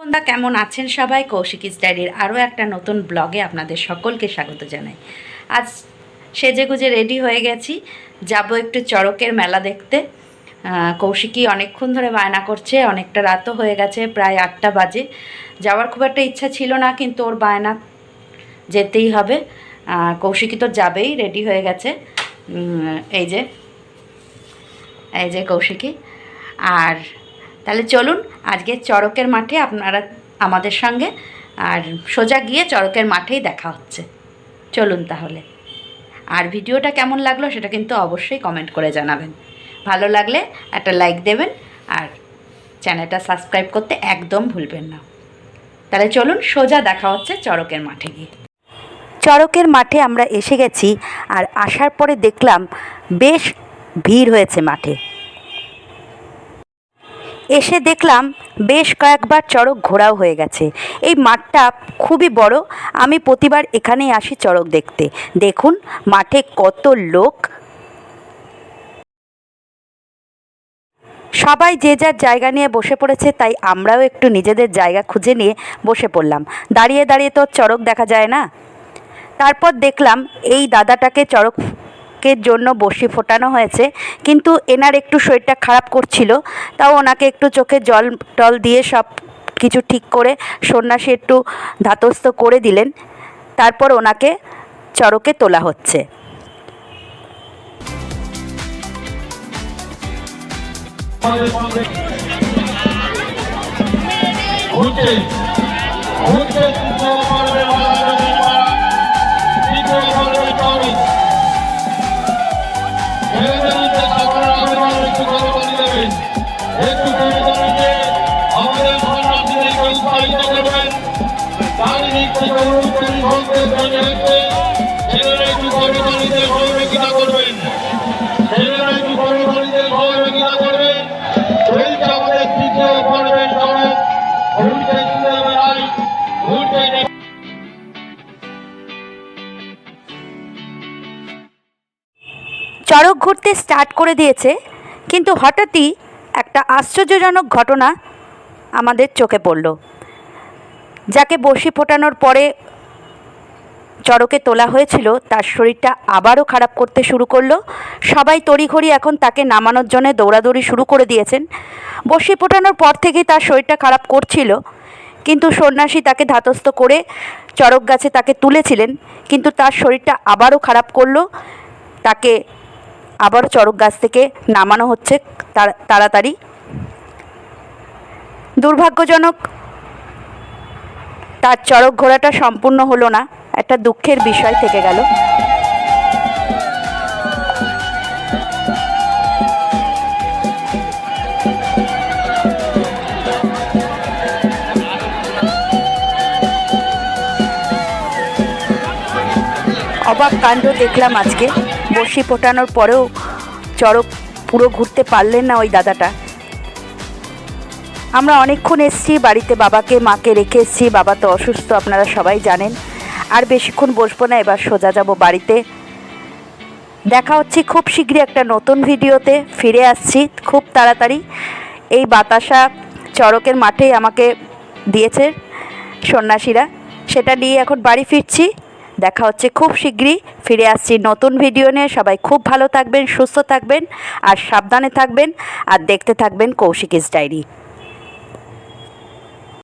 বন্ধুরা কেমন আছেন সবাই? কৌশিকীস ডায়েরির আরও একটা নতুন ব্লগে আপনাদের সকলকে স্বাগত জানাই। আজ সেজেগুজে রেডি হয়ে গেছি, যাব একটু চড়কের মেলা দেখতে। কৌশিকী অনেকক্ষণ ধরে বায়না করছে, অনেকটা রাতও হয়ে গেছে, প্রায় 8টা বাজে। যাওয়ার খুব একটা ইচ্ছা ছিল না, কিন্তু ওর বায়না যেতেই হবে। কৌশিকী তো যাবেই, রেডি হয়ে গেছে। এই যে কৌশিকী। আর তাহলে চলুন আজকে চড়কের মাঠে আপনারা আমাদের সঙ্গে, আর সোজা গিয়ে চড়কের মাঠেই দেখা হচ্ছে। চলুন তাহলে। আর ভিডিওটা কেমন লাগলো সেটা কিন্তু অবশ্যই কমেন্ট করে জানাবেন। ভালো লাগলে একটা লাইক দেবেন, আর চ্যানেলটা সাবস্ক্রাইব করতে একদম ভুলবেন না। তাহলে চলুন সোজা দেখা হচ্ছে চড়কের মাঠে গিয়ে। চড়কের মাঠে আমরা এসে গেছি, আর আসার পরে দেখলাম বেশ ভিড় হয়েছে মাঠে। এসে দেখলাম বেশ কয়েকবার চড়ক ঘোরাও হয়ে গেছে। এই মাঠটা খুবই বড়, আমি প্রতিবার এখানেই আসি চড়ক দেখতে। দেখুন মাঠে কত লোক, সবাই যে যার জায়গা নিয়ে বসে পড়েছে, তাই আমরাও একটু নিজেদের জায়গা খুঁজে নিয়ে বসে পড়লাম। দাঁড়িয়ে দাঁড়িয়ে তো চড়ক দেখা যায় না। তারপর দেখলাম এই দাদাটাকে চড়কের জন্য বড়শি ফোটানো হয়েছে, কিন্তু এনার একটু শরীরটা খারাপ করছিল, তাও ওনাকে একটু চোখে জল টল দিয়ে সব কিছু ঠিক করে সন্ন্যাসী একটু ধাতস্থ করে দিলেন। তারপর ওনাকে চড়কে তোলা হচ্ছে। চড়ক ঘুরতে স্টার্ট করে দিয়েছে, কিন্তু হঠাৎই একটা আশ্চর্যজনক ঘটনা আমাদের চোখে পড়ল। যাকে বড়শি ফোটানোর পরে চড়কে তোলা হয়েছিল, তার শরীরটা আবারও খারাপ করতে শুরু করলো। সবাই তড়িঘড়ি এখন তাকে নামানোর জন্য দৌড়াদৌড়ি শুরু করে দিয়েছেন। বড়শি ফোটানোর পর থেকেই তার শরীরটা খারাপ করছিল, কিন্তু সন্ন্যাসী তাকে ধাতস্থ করে চড়ক গাছে তাকে তুলেছিলেন, কিন্তু তার শরীরটা আবারও খারাপ করলো। তাকে আবার চড়ক গাছ থেকে নামানো হচ্ছে তাড়াতাড়ি। দুর্ভাগ্যজনক তার চড়ক ঘোরাটা সম্পূর্ণ হলো না, একটা দুঃখের বিষয় থেকে গেল। অবাক কাণ্ড দেখলাম আজকে। বড়শি ফোটানোর পরেও চড়ক পুরো ঘুরতে পারলেন না ওই দাদাটা। আমরা অনেকক্ষণ এসেছি, বাড়িতে বাবাকে মাকে রেখে এসেছি, বাবা তো অসুস্থ আপনারা সবাই জানেন। আর বেশিক্ষণ বসবো না, এবার সোজা যাব বাড়িতে। দেখা হচ্ছে খুব শীঘ্রই একটা নতুন ভিডিওতে। ফিরে আসছি খুব তাড়াতাড়ি। এই বাতাসা চড়কের মাঠেই আমাকে দিয়েছে সন্ন্যাসীরা, সেটা নিয়ে এখন বাড়ি ফিরছি। দেখা হচ্ছে খুব শীঘ্রই, ফিরে আসছি নতুন ভিডিও নিয়ে। সবাই খুব ভালো থাকবেন, সুস্থ থাকবেন, আর সাবধানে থাকবেন, আর দেখতে থাকবেন কৌশিকীস ডায়েরি।